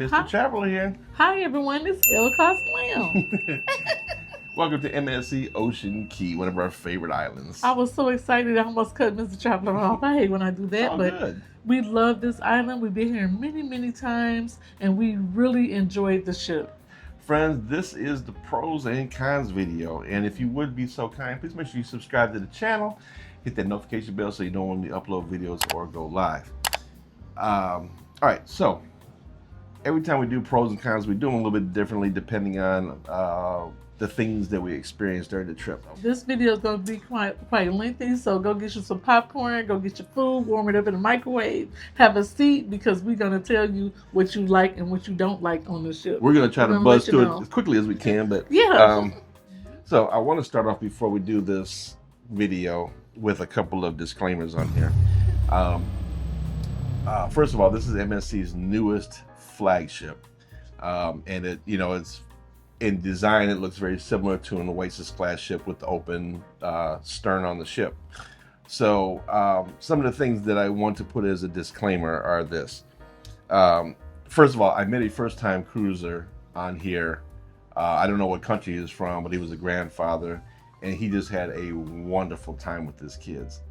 Mr. Traveler here. Hi everyone, it's El Slam. Welcome to MSC Ocean Key, one of our favorite islands. I was so excited I almost cut Mr. Traveler off. I hate when I do that, but good. We love this island. We've been here many times and we really enjoyed the ship. Friends, this is the pros and cons video, and if you would be so kind, please make sure you subscribe to the channel, hit that notification bell so you know when we upload videos or go live. All right, so every time we do pros and cons, we do them a little bit differently depending on the things that we experienced during the trip. This video is going to be quite lengthy, so go get you some popcorn, go get your food, warm it up in the microwave, have a seat, because we're going to tell you what you like and what you don't like on the ship. We're going to try to buzz through it as quickly as we can, but yeah. So I want to start off before we do this video with a couple of disclaimers on here. First of all, this is MSC's newest flagship, and it's in design, it looks very similar to an Oasis class ship with the open stern on the ship. So some of the things that I want to put as a disclaimer are this. First of all, I met a first-time cruiser on here. I don't know what country he's from, but he was a grandfather, and he just had a wonderful time with his kids.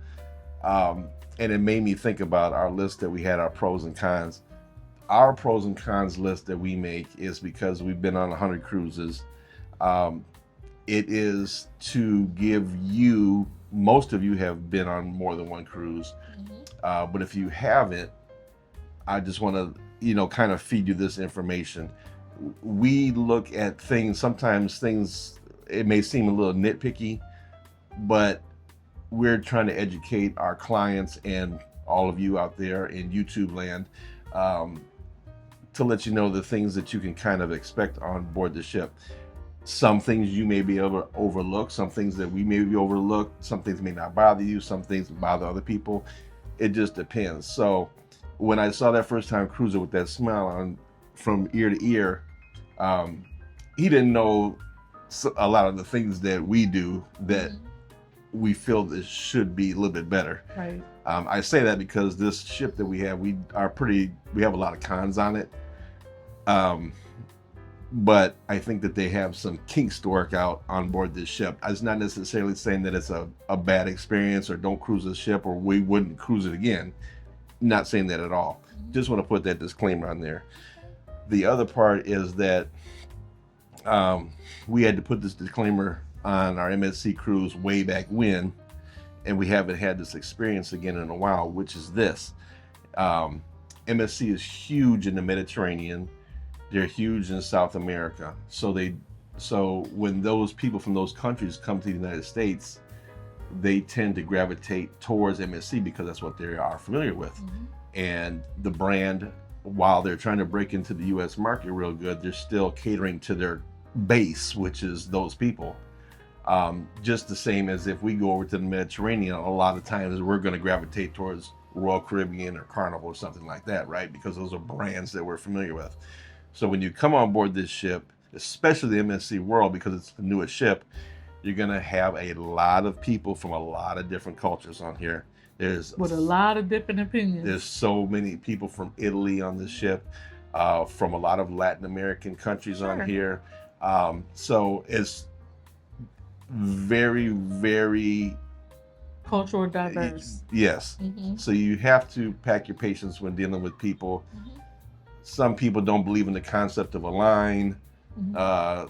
And it made me think about our list that we had, our pros and cons. Our pros and cons list that we make is because we've been on 100 cruises. It is to give you, most of you have been on more than one cruise, but if you haven't, I just want to, kind of feed you this information. We look at things, sometimes things, it may seem a little nitpicky, but we're trying to educate our clients and all of you out there in YouTube land, to let you know the things that you can kind of expect on board the ship. Some things you may be able to overlook, some things that we may be overlooked, some things may not bother you, some things bother other people. It just depends. So when I saw that first time cruiser with that smile on from ear to ear, he didn't know a lot of the things that we do that we feel this should be a little bit better. Right. I say that because this ship that we have, we have a lot of cons on it. But I think that they have some kinks to work out on board this ship. It's not necessarily saying that it's a bad experience or don't cruise the ship or we wouldn't cruise it again. Not saying that at all. Just want to put that disclaimer on there. The other part is that we had to put this disclaimer on our MSC cruise way back when, and we haven't had this experience again in a while, which is this. MSC is huge in the Mediterranean. They're huge in South America. So when those people from those countries come to the United States, they tend to gravitate towards MSC because that's what they are familiar with. And the brand, while they're trying to break into the US market real good, they're still catering to their base, which is those people. Just the same as if we go over to the Mediterranean, a lot of times we're going to gravitate towards Royal Caribbean or Carnival or something like that, right? Because those are brands that we're familiar with. So when you come on board this ship, especially the MSC World, because it's the newest ship, you're going to have a lot of people from a lot of different cultures on here. With a lot of different opinions. There's so many people from Italy on this ship, from a lot of Latin American countries on here. So it's very cultural diverse. Yes. So you have to pack your patience when dealing with people. Some people don't believe in the concept of a line.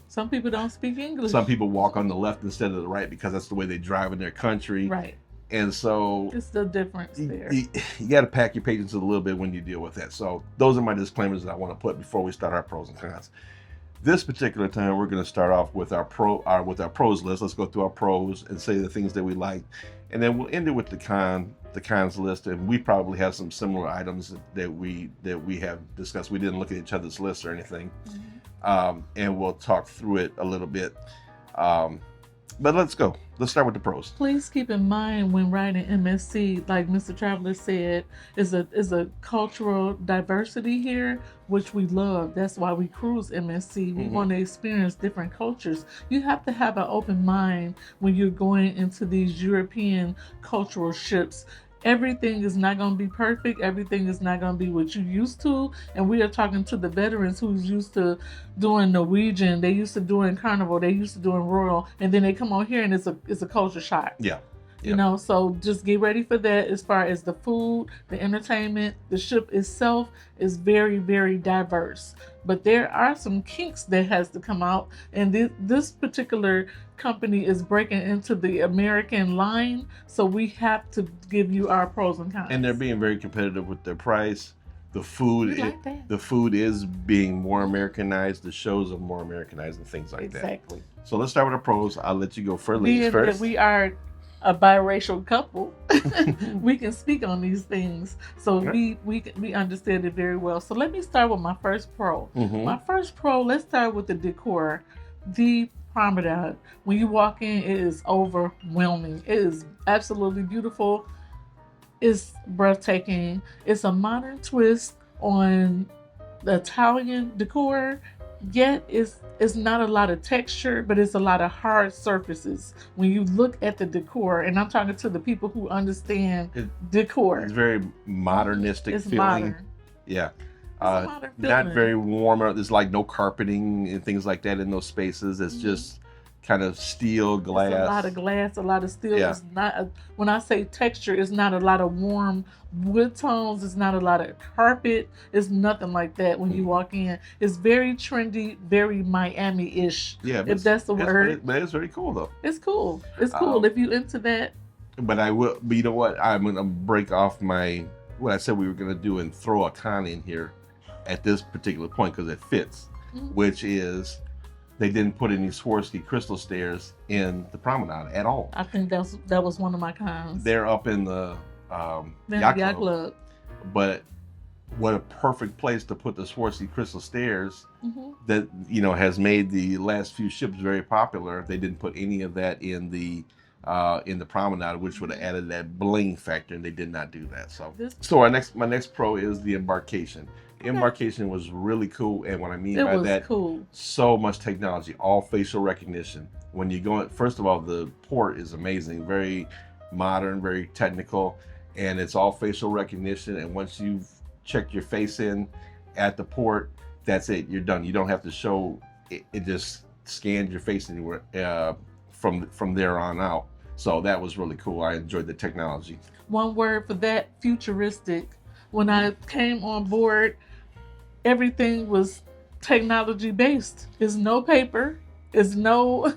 Some people don't speak English. Some people walk on the left instead of the right because that's the way they drive in their country. Right. And so it's the difference there. You got to pack your patience a little bit when you deal with that. So those are my disclaimers that I want to put before we start our pros and cons. This particular time, we're going to start off with our pros list. Let's go through our pros and say the things that we like, and then we'll end it with the cons list. And we probably have some similar items that we have discussed. We didn't look at each other's lists or anything, and we'll talk through it a little bit. But let's go. Let's start with the pros. Please keep in mind when riding MSC, like Mr. Traveler said, is a cultural diversity here, which we love. That's why we cruise MSC. We want to experience different cultures. You have to have an open mind when you're going into these European cultural ships. Everything is not going to be perfect. Everything is not going to be what you used to. And we are talking to the veterans who's used to doing Norwegian. They used to doing Carnival. They used to doing Royal. And then they come on here and it's a culture shock. Yeah. You know, so just get ready for that. As far as the food, the entertainment, the ship itself is very, very diverse. But there are some kinks that has to come out, and this particular company is breaking into the American line, so we have to give you our pros and cons. And they're being very competitive with their price. The food, like the food is being more Americanized. The shows are more Americanized and things like that. Exactly. So let's start with our pros. I'll let you go first. Ladies first. We are a biracial couple. We can speak on these things, so we understand it very well. So let me start with my first pro. My first pro, let's start with the decor. The promenade, when you walk in, it is overwhelming. It is absolutely beautiful. It's breathtaking. It's a modern twist on the Italian decor, yet it's not a lot of texture, but it's a lot of hard surfaces when you look at the decor. And I'm talking to the people who understand decor. It's very modernistic it's feeling. Modern. Yeah. Not very warm. There's like no carpeting and things like that in those spaces. It's just kind of steel, glass. It's a lot of glass, a lot of steel. Yeah. It's not when I say texture, it's not a lot of warm wood tones. It's not a lot of carpet. It's nothing like that when you walk in. It's very trendy, very Miami-ish. Yeah, if that's the word. But it's very cool though. It's cool. It's cool if you into that. But you know what? I'm gonna break off what I said we were gonna do and throw a con in here at this particular point because it fits, which is they didn't put any Swarovski crystal stairs in the promenade at all. I think that was one of my cons. They're up in the yacht club. But what a perfect place to put the Swarovski crystal stairs that has made the last few ships very popular. They didn't put any of that in the promenade, which would have added that bling factor, and they did not do that. So my next pro is the embarkation. Embarkation was really cool, and what I mean by that, so much technology, all facial recognition. When you go in, first of all, the port is amazing, very modern, very technical, and it's all facial recognition. And once you've checked your face in at the port, that's it. You're done. You don't have to show it. It just scans your face anywhere from there on out. So that was really cool. I enjoyed the technology. One word for that: futuristic. When I came on board, everything was technology based. There's no paper. There's no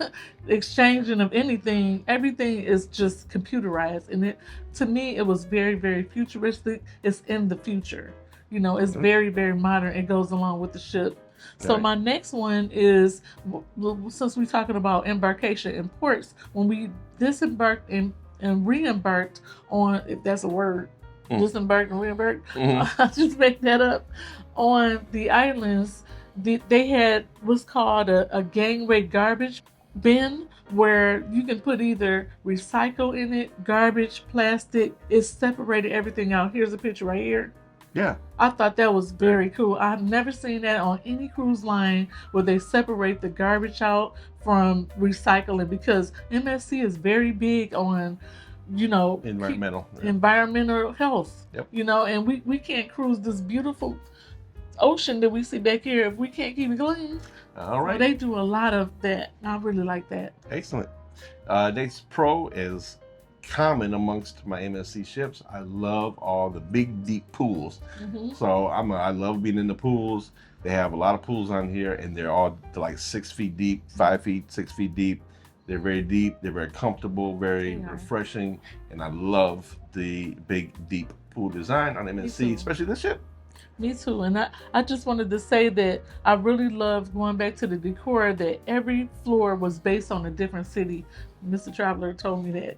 exchanging of anything. Everything is just computerized. And to me, it was very, very futuristic. It's in the future. It's very, very modern. It goes along with the ship. So my next one is, since we're talking about embarkation and ports, when we disembarked and re-embarked on, if that's a word, disembarked and re-embarked, I just make that up, on the islands, they had what's called a gangway garbage bin, where you can put either recycle in it, garbage, plastic. It separated everything out. Here's a picture right here. Yeah. I thought that was very cool. I've never seen that on any cruise line where they separate the garbage out from recycling, because MSC is very big on, environmental health. Yep. And we can't cruise this beautiful ocean that we see back here if we can't keep it clean. All right. Well, they do a lot of that. I really like that. Excellent. Next pro is common amongst my MSC ships. I love all the big, deep pools. So I love being in the pools. They have a lot of pools on here, and they're all like 6 feet deep, 5 feet, 6 feet deep. They're very deep. They're very comfortable, very refreshing, and I love the big, deep pool design on MSC, especially this ship. Me too. And I just wanted to say that I really love going back to the decor, that every floor was based on a different city. Mr. Traveler told me that.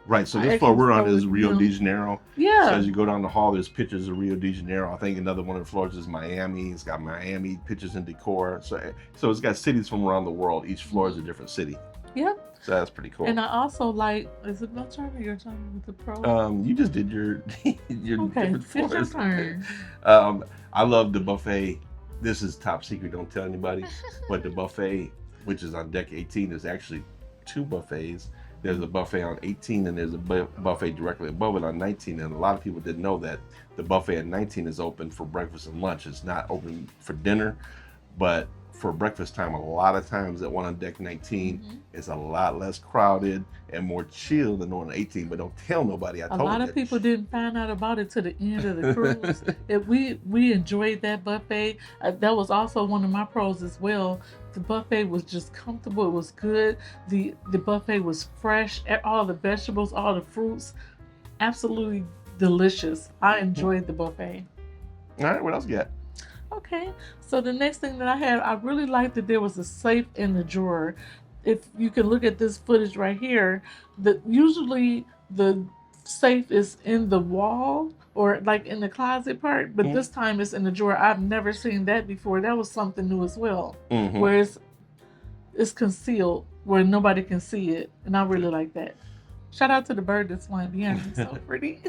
Right. So this floor we're on is Rio de Janeiro. Yeah. So as you go down the hall, there's pictures of Rio de Janeiro. I think another one of the floors is Miami. It's got Miami pictures and decor. So it's got cities from around the world. Each floor is a different city. Yep. So that's pretty cool. And I also like, is it my turn or your turn with the pro? You just did your different floors. It's your turn. I love the buffet. This is top secret, don't tell anybody. But the buffet, which is on deck 18, is actually 2 buffets. There's a buffet on 18, and there's a buffet directly above it on 19. And a lot of people didn't know that the buffet at 19 is open for breakfast and lunch. It's not open for dinner, but for breakfast time, a lot of times that one on deck 19 is a lot less crowded and more chill than the one on 18. But don't tell nobody I told you. A lot of people didn't find out about it to the end of the cruise. We enjoyed that buffet. That was also one of my pros as well. The buffet was just comfortable. It was good. The buffet was fresh. All the vegetables, all the fruits, absolutely delicious. I enjoyed the buffet. All right, what else you got? Okay, so the next thing that I had, I really liked that there was a safe in the drawer. If you can look at this footage right here, usually the safe is in the wall or like in the closet part, but this time it's in the drawer. I've never seen that before. That was something new as well, where it's concealed where nobody can see it, and I really like that. Shout out to the bird that's flying behind me, so pretty.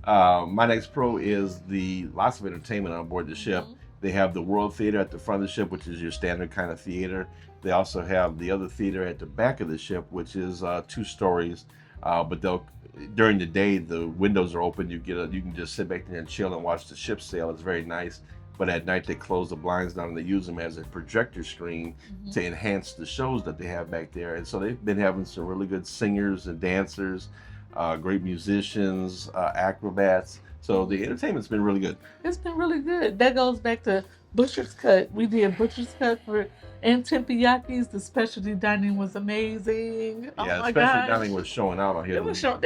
My next pro is lots of entertainment on board the ship. They have the World Theater at the front of the ship, which is your standard kind of theater. They also have the other theater at the back of the ship, which is 2 stories. But during the day, the windows are open. You can just sit back there and chill and watch the ship sail. It's very nice. But at night, they close the blinds down and they use them as a projector screen to enhance the shows that they have back there. And so they've been having some really good singers and dancers, great musicians, acrobats. So the entertainment's been really good. It's been really good. That goes back to Butcher's Cut. We did Butcher's Cut and Tempiyakis. The specialty dining was amazing. Yeah, specialty dining was showing out on here. They were showing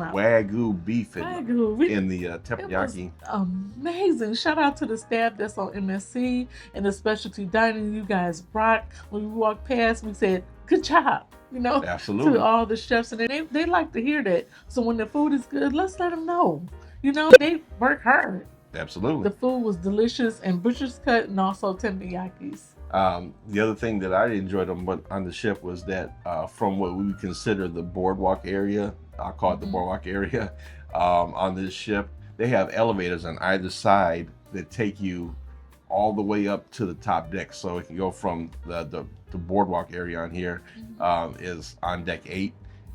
out. Wagyu beef in the teriyaki. Amazing. Shout out to the staff that's on MSC and the specialty dining. You guys rock. When we walked past, we said, good job. Absolutely. To all the chefs. And they like to hear that. So when the food is good, let's let them know. They work hard. Absolutely. The food was delicious, and Butcher's Cut and also Tempiyakis. The other thing that I enjoyed on the ship was that from what we consider the boardwalk area, I'll call it the boardwalk area, on this ship, they have elevators on either side that take you all the way up to the top deck. So it can go from the boardwalk area on here is on deck 8.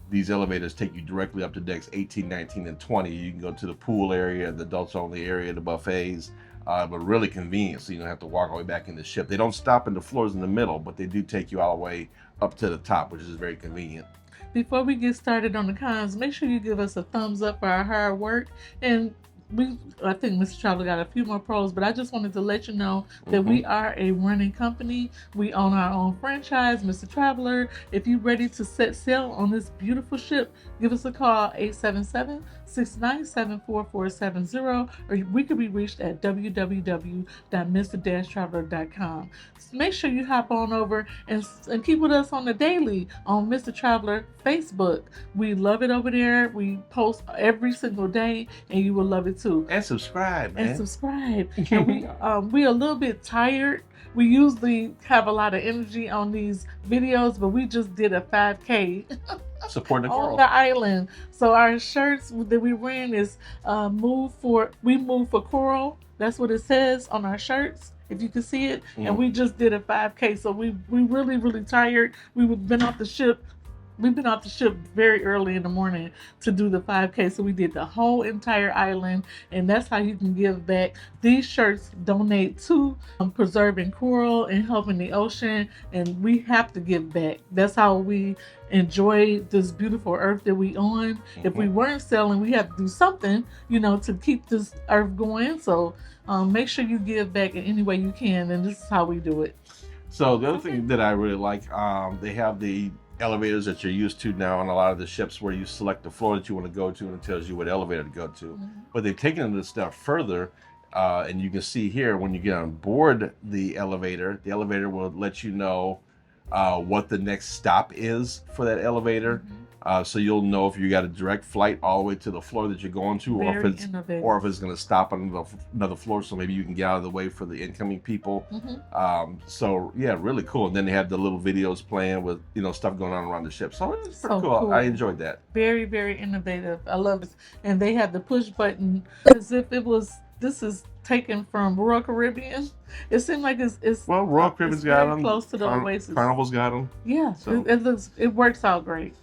These elevators take you directly up to decks 18, 19, and 20. You can go to the pool area, the adults only area, the buffets, but really convenient, so you don't have to walk all the way back in the ship. They don't stop in the floors in the middle, but they do take you all the way up to the top, which is very convenient. Before we get started on the cons, make sure you give us a thumbs up for our hard work. And I think Mr. Traveler got a few more pros, but I just wanted to let you know that we are a running company. We own our own franchise, Mr. Traveler. If you're ready to set sail on this beautiful ship, give us a call, 877-697-4470, or we could be reached at www.mr-traveler.com. So make sure you hop on over and keep with us on the daily on Mr. Traveler Facebook. We love it over there. We post every single day, and you will love it too. And subscribe, man. And subscribe. And we a little bit tired. We usually have a lot of energy on these videos, but we just did a 5K support the coral on the island. So our shirts that we wearing is move for coral. That's what it says on our shirts, if you can see it. And we just did a 5K. So we really, really tired. We've been off the ship very early in the morning to do the 5K. So we did the whole entire island, and that's how you can give back. These shirts donate to preserving coral and helping the ocean, and we have to give back. That's how we enjoy this beautiful earth that we on. If we weren't selling, we have to do something, to keep this earth going. So make sure you give back in any way you can, and this is how we do it. So the other thing that I really like, they have the elevators that you're used to now on a lot of the ships, where you select the floor that you want to go to and it tells you what elevator to go to. But they've taken it a step further, and you can see here when you get on board the elevator will let you know what the next stop is for that elevator. So you'll know if you got a direct flight all the way to the floor that you're going to, or if it's going to stop on another floor, so maybe you can get out of the way for the incoming people. So yeah, really cool. And then they have the little videos playing with stuff going on around the ship. So it's pretty cool. I enjoyed that. Very, very innovative. I love it. And they have the push button as if this is taken from Royal Caribbean. It seemed like it's Royal Caribbean's got them. Close to the Oasis. Carnival's got them. Yeah, so it works out great.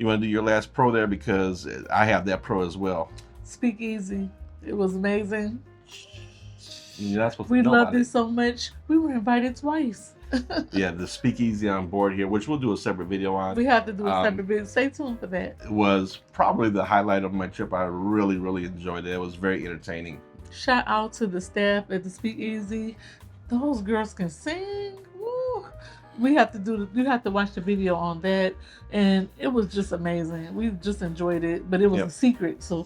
You want to do your last pro there, because I have that pro as well. Speakeasy. It was amazing. You're not supposed to We know loved about it so much. We were invited twice. Yeah, the speakeasy on board here, which we'll do a separate video on. We have to do a separate video. Stay tuned for that. It was probably the highlight of my trip. I really, really enjoyed it. It was very entertaining. Shout out to the staff at the Speakeasy. Those girls can sing. Woo. You have to watch the video on that, and it was just amazing. We just enjoyed it, but it was a secret. So,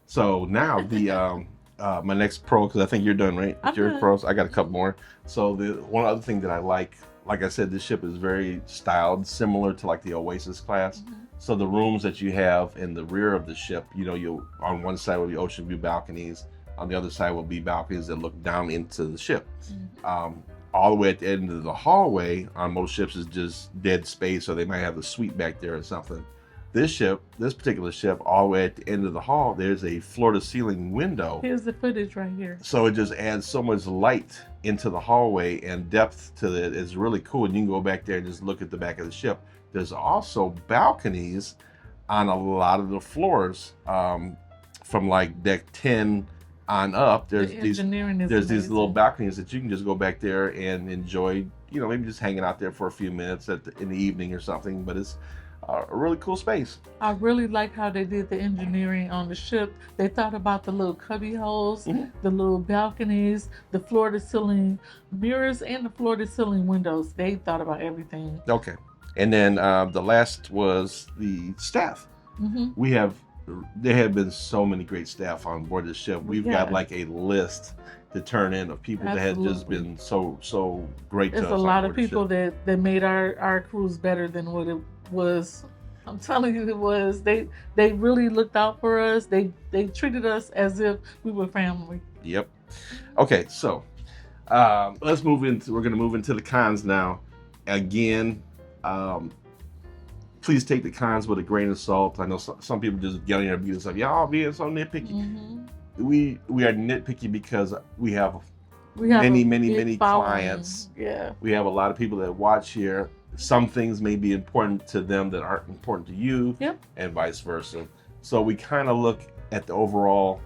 so now the my next pro, because I think you're done, right? I'm Your done. pros. I got a couple more. So the one other thing that I like I said, this ship is very styled, similar to like the Oasis class. Mm-hmm. So the rooms that you have in the rear of the ship, you know, you on one side will be ocean view balconies, on the other side will be balconies that look down into the ship. Mm-hmm. All the way at the end of the hallway on most ships is just dead space, or they might have a suite back there or something. This particular ship, all the way at the end of the hall, there's a floor-to-ceiling window. Here's the footage right here. So it just adds so much light into the hallway and depth to it. It's really cool. And you can go back there and just look at the back of the ship. There's also balconies on a lot of the floors, from like deck 10 on up. There's these little balconies that you can just go back there and enjoy, you know, maybe just hanging out there for a few minutes in the evening or something. But it's a really cool space. I really like how they did the engineering on the ship. They thought about the little cubby holes, the little balconies, the floor-to-ceiling mirrors, and the floor-to-ceiling windows. They thought about everything. Okay. And then the last was the staff. There have been so many great staff on board the ship. We've got like a list to turn in of people that have just been so great to us. There's a lot of people that made our cruise better than what it was. I'm telling you, it was. They really looked out for us. They treated us as if we were family. Yep. Okay, so we're going to move into the cons now. Again, please take the cons with a grain of salt. I know some people just get on here and beat us up. Y'all being so nitpicky. We are nitpicky because we have many clients. Yeah. We have a lot of people that watch here. Some things may be important to them that aren't important to you, and vice versa. So we kind of look at the overall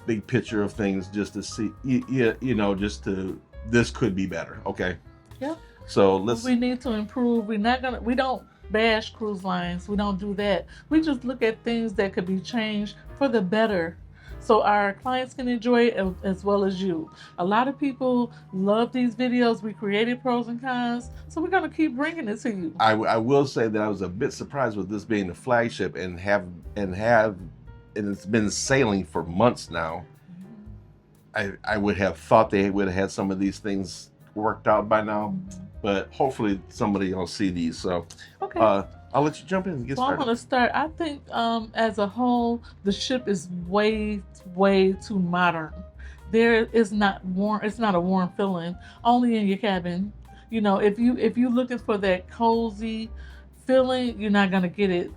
big picture of things, just to see, this could be better. Okay. Yep. So we need to improve. We don't bash cruise lines. We don't do that. We just look at things that could be changed for the better, so our clients can enjoy it as well as you. A lot of people love these videos. We created pros and cons, so we're going to keep bringing it to you. I will say that I was a bit surprised with this being the flagship and it's been sailing for months now. I would have thought they would have had some of these things worked out by now, but hopefully somebody will see these. So okay. I'll let you jump in and get started. I'm going to start. I think as a whole, the ship is way too modern. There is not warm. It's not a warm feeling. Only in your cabin. You know, if you're looking for that cozy feeling, you're not going to get it.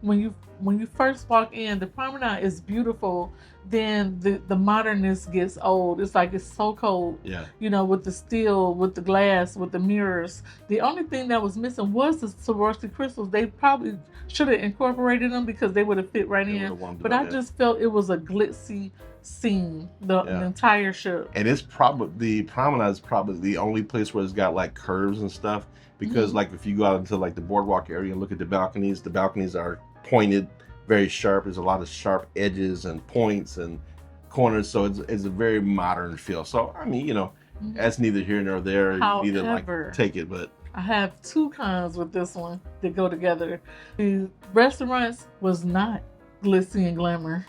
When you first walk in, the promenade is beautiful. Then the modernness gets old. It's like it's so cold. Yeah. You know, with the steel, with the glass, with the mirrors. The only thing that was missing was the Swarovski crystals. They probably should have incorporated them because they would have fit right in. But I just felt it was a glitzy scene, the entire ship. And the promenade is probably the only place where it's got like curves and stuff. Because like if you go out into like the boardwalk area and look at the balconies are pointed, very sharp. There's a lot of sharp edges and points and corners, so it's a very modern feel. So I mean, that's neither here nor there. However, you either like take it, but I have two cons with this one that go together. The restaurants was not glitzy and glamour.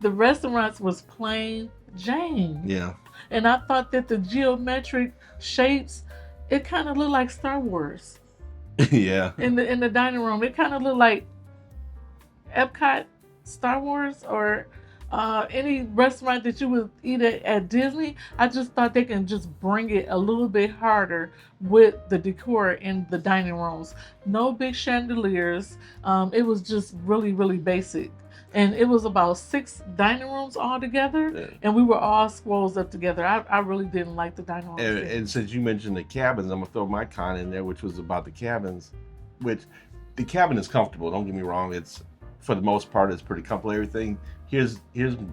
The restaurants was plain Jane. Yeah. And I thought that the geometric shapes, it kind of looked like Star Wars. Yeah. In the dining room, it kind of looked like Epcot, Star Wars, or any restaurant that you would eat at Disney. I just thought they can just bring it a little bit harder with the decor in the dining rooms. No big chandeliers. It was just really basic. And it was about 6 dining rooms all together, and we were all squoze up together. I really didn't like the dining rooms. And since you mentioned the cabins, I'm gonna throw my con in there, which was about the cabins, which the cabin is comfortable. Don't get me wrong. It's, for the most part, it's pretty comfortable. Everything. Here's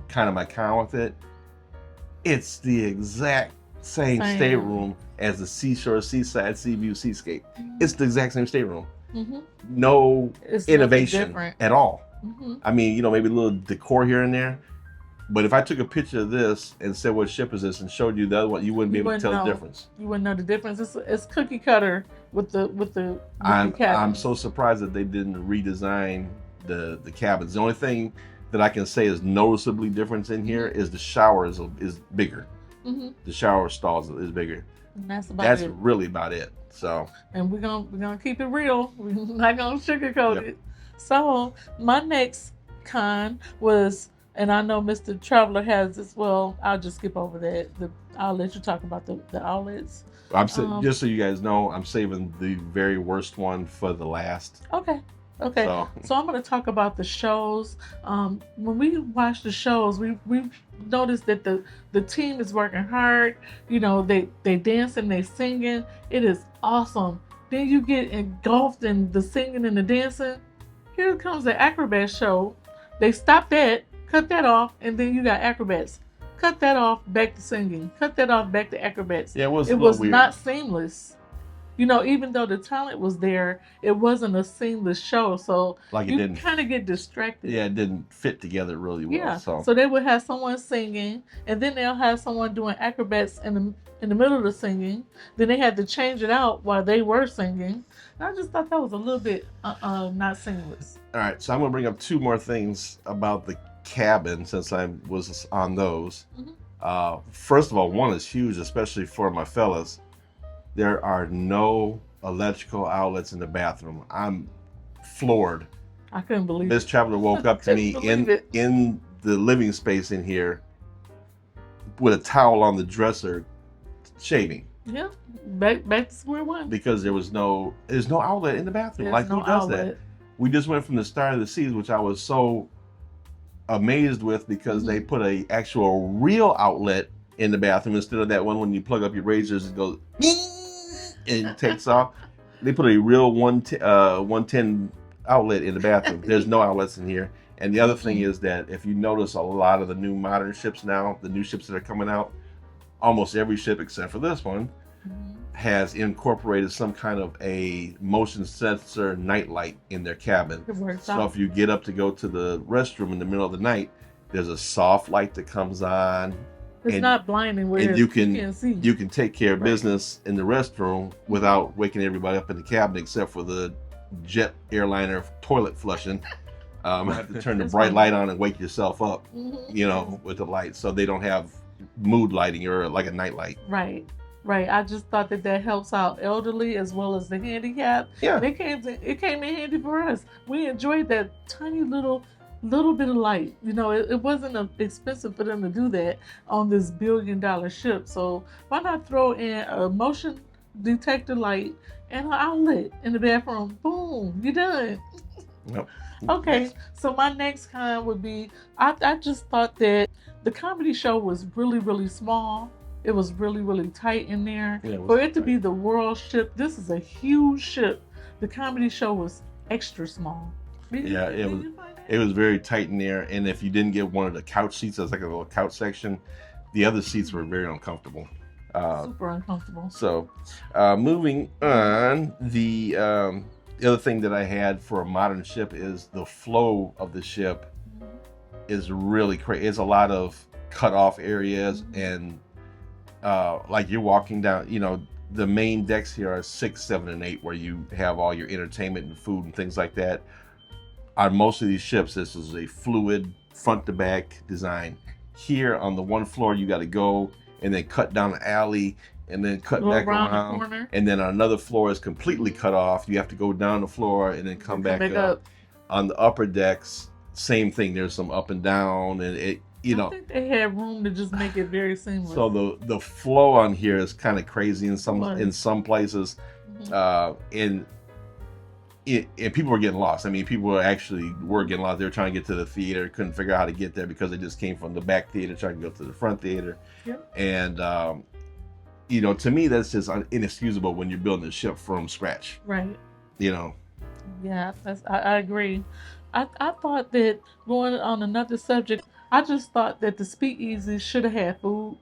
kind of my con with it. It's the exact same stateroom as the seashore, seaside, sea view, seascape. It's the exact same stateroom. No innovation at all. I mean, maybe a little decor here and there. But if I took a picture of this and said what ship is this and showed you the other one, you wouldn't be able to tell the difference. You wouldn't know the difference. It's cookie cutter with the I'm so surprised that they didn't redesign the cabins. The only thing that I can say is noticeably different in here is the shower is bigger. The shower stalls is bigger. And that's really about it. So, and we're gonna keep it real. We're not gonna sugarcoat it. So my next con was, and I know Mr. Traveler has as well. I'll just skip over that. I'll let you talk about the outlets. Just so you guys know, I'm saving the very worst one for the last. Okay. So I'm going to talk about the shows. When we watch the shows, we noticed that the team is working hard. They dancing, they singing. It is awesome. Then you get engulfed in the singing and the dancing. Here comes the acrobat show. They stop that, cut that off, and then you got acrobats. Cut that off, back to singing. Cut that off, back to acrobats. Yeah, it was weird. Not seamless. Even though the talent was there, it wasn't a seamless show. So you kind of get distracted. Yeah, it didn't fit together really well. Yeah. So they would have someone singing, and then they'll have someone doing acrobats in the middle of the singing. Then they had to change it out while they were singing. And I just thought that was a little bit not seamless. All right, so I'm going to bring up two more things about the cabin since I was on those. First of all, one is huge, especially for my fellas. There are no electrical outlets in the bathroom. I'm floored. I couldn't believe Miss Traveler woke up to me in the living space in here with a towel on the dresser, shaving. Yeah, back to square one. Because there's no outlet in the bathroom. Who does outlet. that? We just went from the start of the season, which I was so amazed with, because they put a actual real outlet in the bathroom instead of that one when you plug up your razors and goes and it takes off. They put a real 110 outlet in the bathroom. There's no outlets in here. And the other thing is that if you notice a lot of the new modern ships now, the new ships that are coming out, almost every ship except for this one has incorporated some kind of a motion sensor nightlight in their cabin. So if you get up to go to the restroom in the middle of the night, there's a soft light that comes on. It's not blinding where you can't see. You can take care of business in the restroom without waking everybody up in the cabin, except for the jet airliner toilet flushing. You have to turn the bright light on and wake yourself up, with the light, so they don't have mood lighting or like a night light. Right. I just thought that helps out elderly as well as the handicapped. Yeah. It came in handy for us. We enjoyed that tiny little bit of light. It wasn't expensive for them to do that on this billion-dollar ship. So why not throw in a motion detector light and an outlet in the bathroom? Boom, you're done. Yep. Okay, so my next con would be, I just thought that the comedy show was really, really small. It was really, really tight in there. Yeah, For it to be the world ship, this is a huge ship. The comedy show was extra small. It was very tight in there, and if you didn't get one of the couch seats, that's like a little couch section, the other seats were very uncomfortable. Super uncomfortable. So, moving on, the other thing that I had for a modern ship is the flow of the ship is really crazy. It's a lot of cut off areas, and like you're walking down, the main decks here are 6, 7, and 8, where you have all your entertainment and food and things like that. On most of these ships, this is a fluid front to back design. Here on the one floor, you got to go and then cut down the alley and then cut back around. And then on another floor is completely cut off. You have to go down the floor and then come back up. On the upper decks, same thing. There's some up and down, and I think they had room to just make it very seamless. So the flow on here is kind of crazy in some places, and people were getting lost. I mean, people were getting lost. They were trying to get to the theater, couldn't figure out how to get there because they just came from the back theater trying to go to the front theater. Yep. And to me, that's just inexcusable when you're building a ship from scratch. Right. Yeah, I agree. I thought that going on another subject, I just thought that the speakeasy should have had food.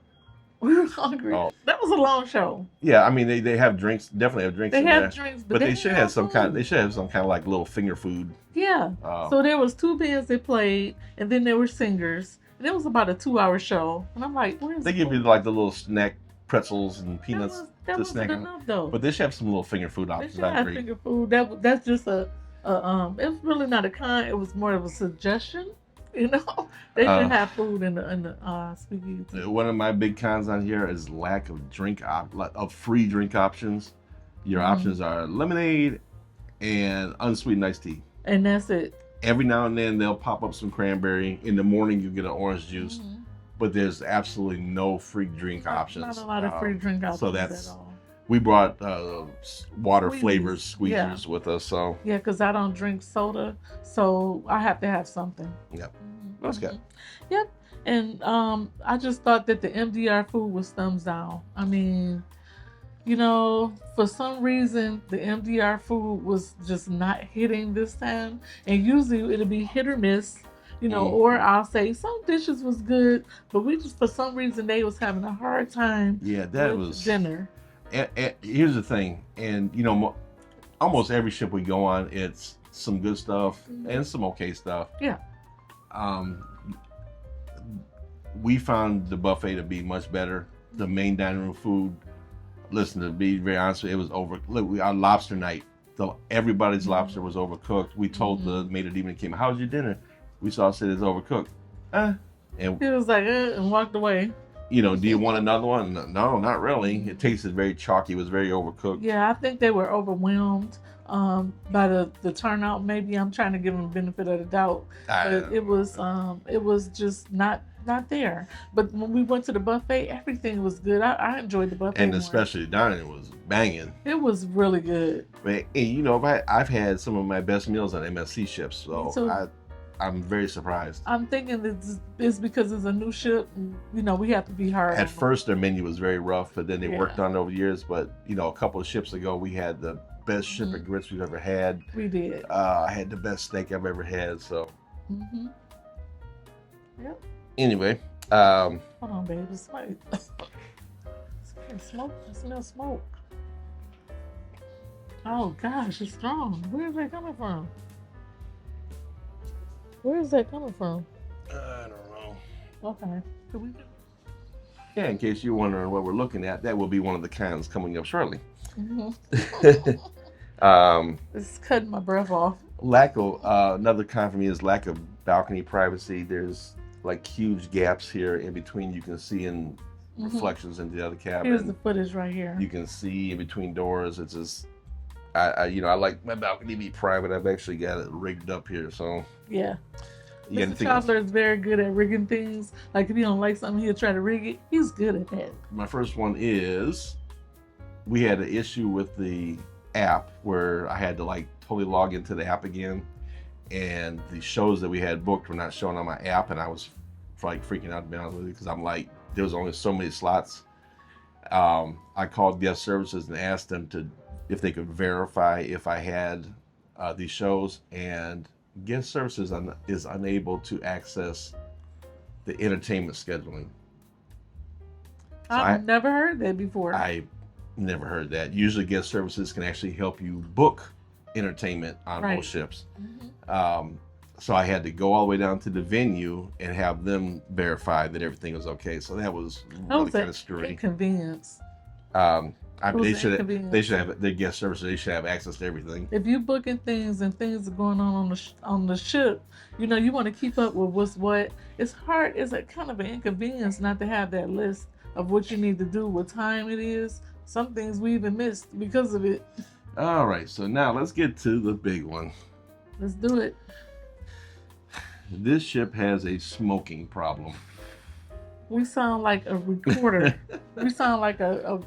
We were hungry. Oh, That was a long show. yeah. I mean, they have drinks. Definitely have drinks They in have there, drinks, but but they they didn't should have have some kind. They food. should have some kind of like little finger food. Yeah. Uh, So there was two bands that played, and then there were singers, and it was about a 2 hour show. And I'm like, where's they the give you food? like the little snack pretzels and That peanuts that to wasn't snack on. enough though. But they should have some little finger food They options. should I have agree. finger food. That's just it was really not a kind. It was more of a suggestion. You know, they should Uh, have food in the speakeasy. One of my big cons on here is lack of of free drink options. Your options are lemonade and unsweetened iced tea. And that's it. Every now and then they'll pop up some cranberry. In the morning you get an orange juice, but there's absolutely no free drink options. Not a lot of free drink options So that's at all. we brought water Squeezies. flavored squeezers with us. So Yeah, because I don't drink soda, so I have to have something. yeah, that's good. Yep. And I just thought that the MDR food was thumbs down. I mean, you know, for some reason the MDR food was just not hitting this time. And usually it'll be hit or miss, you know, or I'll say some dishes was good, but we just for some reason they was having a hard time. Yeah, that with was dinner. And here's the thing, and you know, almost every ship we go on, it's some good stuff and some okay stuff. Yeah. We found the buffet to be much better. The main dining room food, listen, to be very honest with you, it was over. Look, our lobster night, everybody's lobster was overcooked. We told the maid that even came, "How's your dinner?" We saw it said it's overcooked. And he was like, and walked away. You know, do you want another one? No, not really. It tasted very chalky. It was very overcooked. Yeah, I think they were overwhelmed by the turnout. Maybe I'm trying to give them the benefit of the doubt, but it was just not there. But when we went to the buffet, everything was good. I enjoyed the buffet, and especially dining was banging. It was really good. But you know, I've had some of my best meals on MSC ships, so I'm very surprised. I'm thinking it's because it's a new ship. And, you know, we have to be hard. At first, their menu was very rough, but then they worked on it over the years. But you know, a couple of ships ago, we had the best ship of grits we've ever had. We did. I had the best steak I've ever had. So. Yep. Anyway. Hold on, babe. It's smoke. Smoke. I smell smoke. Oh gosh, it's strong. Where is that coming from? Where is that coming from? I don't know. Okay. Yeah, in case you're wondering what we're looking at, that will be one of the cans coming up shortly. It's cutting my breath off. Another con for me is lack of balcony privacy. There's like huge gaps here in between. You can see in reflections into the other cabin. Here's the footage right here. You can see in between doors. It's just, I like my balcony to be private. I've actually got it rigged up here, so yeah. Mr. Traveler is very good at rigging things. Like if you don't like something, he'll try to rig it. He's good at that. My first one is we had an issue with the app where I had to like totally log into the app again, and the shows that we had booked were not showing on my app, and I was like freaking out, to be honest with you, because I'm like, there was only so many slots. I called guest services and asked them if they could verify if I had these shows, and guest services is unable to access the entertainment scheduling. So I've never heard that before. I never heard that. Usually guest services can actually help you book entertainment on most ships. So I had to go all the way down to the venue and have them verify that everything was okay. So that was really kind of screwy. Inconvenience. They should have their guest services. They should have access to everything. If you're booking things and things are going on the ship, you know you want to keep up with what's what. It's hard. It's a kind of an inconvenience not to have that list of what you need to do, what time it is. Some things we even missed because of it. All right, so now let's get to the big one. Let's do it. This ship has a smoking problem. We sound like a recorder. We sound like a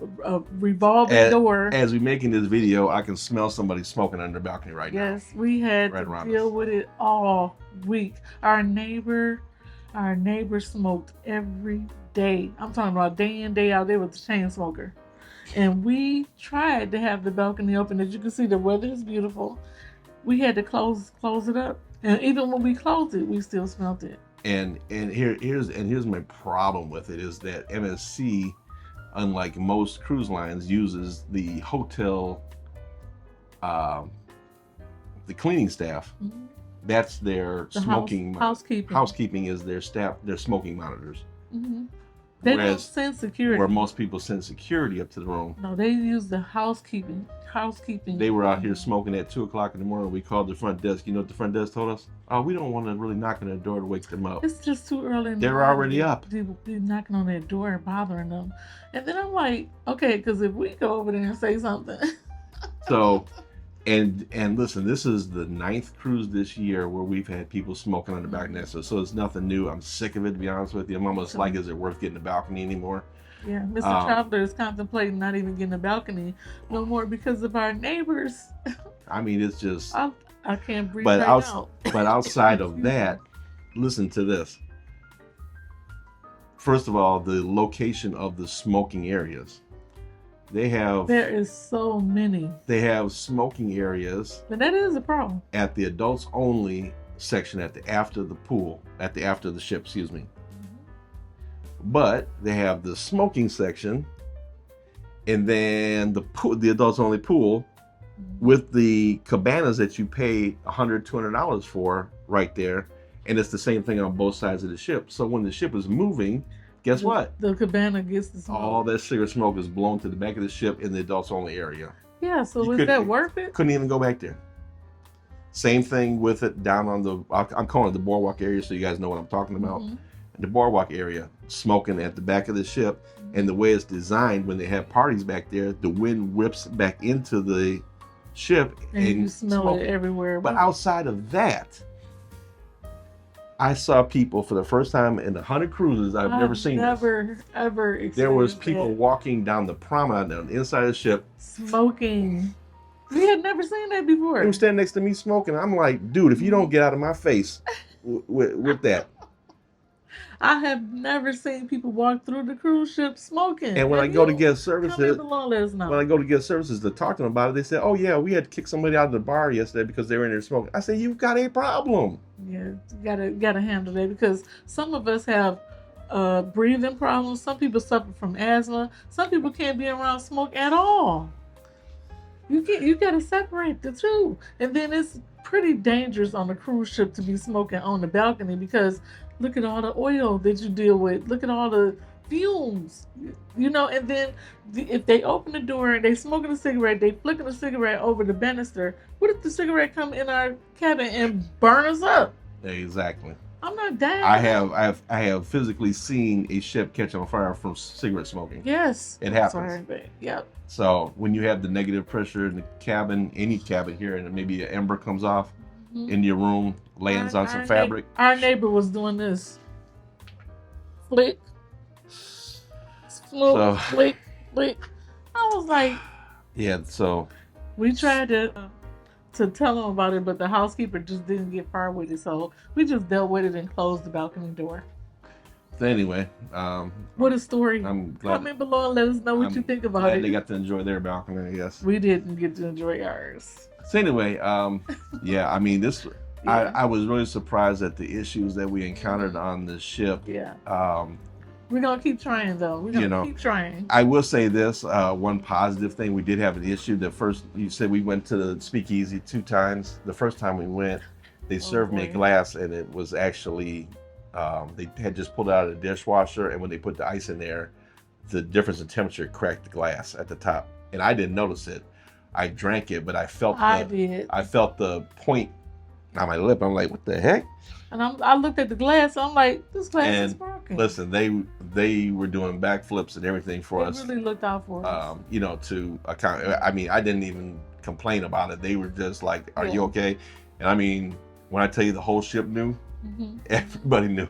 revolving door. As we're making this video, I can smell somebody smoking on their balcony right now. Yes, we had to deal with it all week. Our neighbor smoked every day. I'm talking about day in, day out. They were the chain smoker. And we tried to have the balcony open. As you can see, the weather is beautiful. we had to close it up. And even when we closed it, we still smelled it. And here's my problem with it is that MSC, unlike most cruise lines, uses the hotel, the cleaning staff. Mm-hmm. That's their smoking. Housekeeping is their staff. Their smoking monitors. Mm-hmm. They don't send security. Where most people send security up to the room. No, they use the housekeeping. They were out here smoking at 2:00 in the morning. We called the front desk. You know what the front desk told us? Oh, we don't want to really knock on their door to wake them up. It's just too early. They're already up. People be knocking on their door and bothering them. And then I'm like, okay, because if we go over there and say something. So, and listen, this is the 9th cruise this year where we've had people smoking on the back next to us. So it's nothing new. I'm sick of it, to be honest with you. I'm almost like, is it worth getting a balcony anymore? Yeah, Mr. Traveler is contemplating not even getting a balcony no more because of our neighbors. I mean, it's just... I can't breathe out. But outside of that, listen to this. First of all, the location of the smoking areas. There is so many. They have smoking areas. And that is a problem. At the adults only section after the ship, excuse me. But they have the smoking section, and then the adults only pool with the cabanas that you pay $100, $200 for right there, and it's the same thing on both sides of the ship. So when the ship is moving, guess what? The cabana gets the smoke. All that cigarette smoke is blown to the back of the ship in the adults only area. Yeah, so is that worth it? Couldn't even go back there. Same thing with it down on I'm calling it the boardwalk area, so you guys know what I'm talking about. Mm-hmm. The boardwalk area, smoking at the back of the ship, and the way it's designed, when they have parties back there, the wind whips back into the ship and you smell it everywhere. But outside of that, I saw people for the first time in 100 cruises. I've never seen ever experienced there was people walking down the promenade on the inside of the ship smoking. We had never seen that before. They were standing next to me smoking. I'm like, dude, if you don't get out of my face with that. I have never seen people walk through the cruise ship smoking. And when I go to get services, when I go to get services to talk to them about it, they said, "Oh yeah, we had to kick somebody out of the bar yesterday because they were in there smoking." I said, "You've got a problem." Yeah, you gotta handle that, because some of us have breathing problems. Some people suffer from asthma. Some people can't be around smoke at all. You gotta separate the two. And then it's pretty dangerous on a cruise ship to be smoking on the balcony, because look at all the oil that you deal with. Look at all the fumes, and then if they open the door and they smoking a cigarette, they flicking a cigarette over the banister. What if the cigarette come in our cabin and burn us up? Exactly. I'm not dying. I have physically seen a ship catch on fire from cigarette smoking. Yes. It happens. Sorry, yep. So when you have the negative pressure in the cabin, any cabin here, and maybe an ember comes off in your room, lands on some fabric. Our neighbor was doing this. Flick. Smoke, flick. I was like... Yeah, so... We tried to tell him about it, but the housekeeper just didn't get far with it, so we just dealt with it and closed the balcony door. So anyway... what a story. I'm glad. Comment below and let us know what you think about it. They got to enjoy their balcony, I guess. We didn't get to enjoy ours. So anyway, yeah, I mean, this... Yeah. I was really surprised at the issues that we encountered on the ship. Yeah. We're going to keep trying, though. We're going to keep trying. I will say this, one positive thing, we did have an issue. You said we went to the Speakeasy 2 times. The first time we went, they served me a glass, and it was actually, they had just pulled it out of the dishwasher, and when they put the ice in there, the difference in temperature cracked the glass at the top. And I didn't notice it. I drank it, but I felt the point on my lip. I'm like, what the heck? And I looked at the glass. I'm like, this glass is broken. Listen, they were doing backflips and everything for us. They really looked out for us. To account. I mean, I didn't even complain about it. They were just like, "Are you okay?" And I mean, when I tell you the whole ship knew, everybody knew.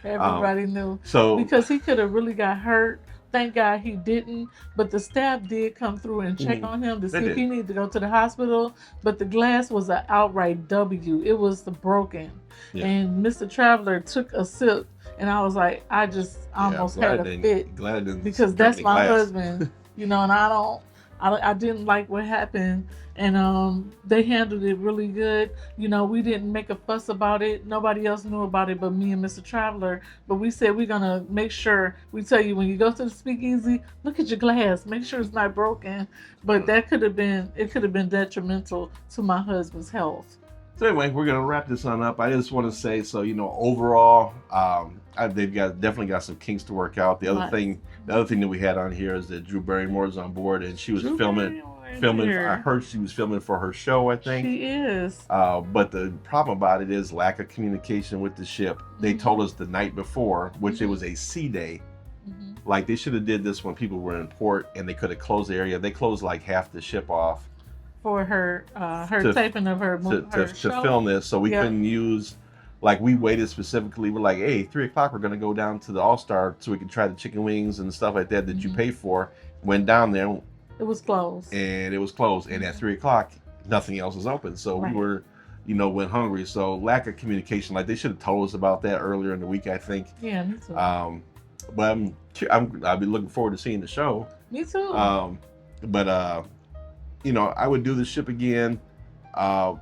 Everybody knew. So because he could have really got hurt. Thank God he didn't, but the staff did come through and check on him to see if he needed to go to the hospital. But the glass was an outright W. It was broken. Yeah. And Mr. Traveler took a sip, and I was like, I just almost had a fit. Glad I didn't because that's my husband, and I I didn't like what happened, and they handled it really good. You know, we didn't make a fuss about it. Nobody else knew about it but me and Mr. Traveler. But we said we're gonna make sure we tell you when you go to the speakeasy, look at your glass, make sure it's not broken. But that could have been detrimental to my husband's health. So anyway, we're gonna wrap this on up. I just want to say, so overall, they've definitely got some kinks to work out. The other thing that we had on here is that Drew Barrymore's on board, and she was filming. I heard she was filming for her show, I think. She is. But the problem about it is lack of communication with the ship. They told us the night before, which it was a sea day. Like they should have did this when people were in port, and they could have closed the area. They closed like half the ship off for her taping of her to film this, so we couldn't use. Like we waited specifically. We're like, hey, 3:00 we're gonna go down to the All-Star so we can try the chicken wings and stuff like that you pay for. Went down there. It was closed. And it was closed. And at 3:00, nothing else was open. So we were, went hungry. So lack of communication. Like they should have told us about that earlier in the week, I think. Yeah, me too. But I'll be looking forward to seeing the show. Me too. But I would do the ship again. But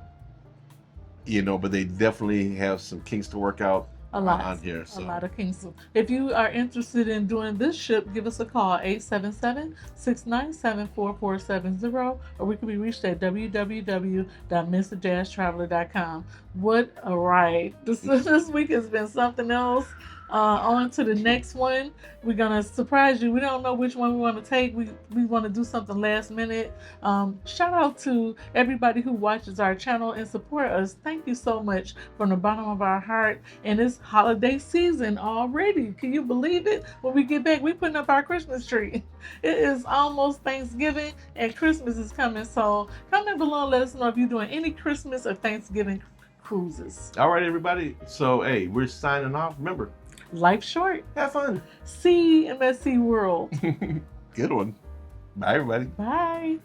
they definitely have some kinks to work out on here. So. A lot of kinks. If you are interested in doing this ship, give us a call, 877-697-4470, or we can be reached at www.mr-traveler.com. What a ride. This week has been something else. On to the next one. We're gonna surprise you. We don't know which one we want to take. We want to do something last minute. Shout out to everybody who watches our channel and support us. Thank you so much from the bottom of our heart. And it's holiday season already. Can you believe it? When we get back, we're putting up our Christmas tree. It is almost Thanksgiving and Christmas is coming. So comment below and let us know if you're doing any Christmas or Thanksgiving cruises. All right, everybody. So hey, we're signing off. Remember, life's short. Have fun. See MSC World. Good one. Bye, everybody. Bye.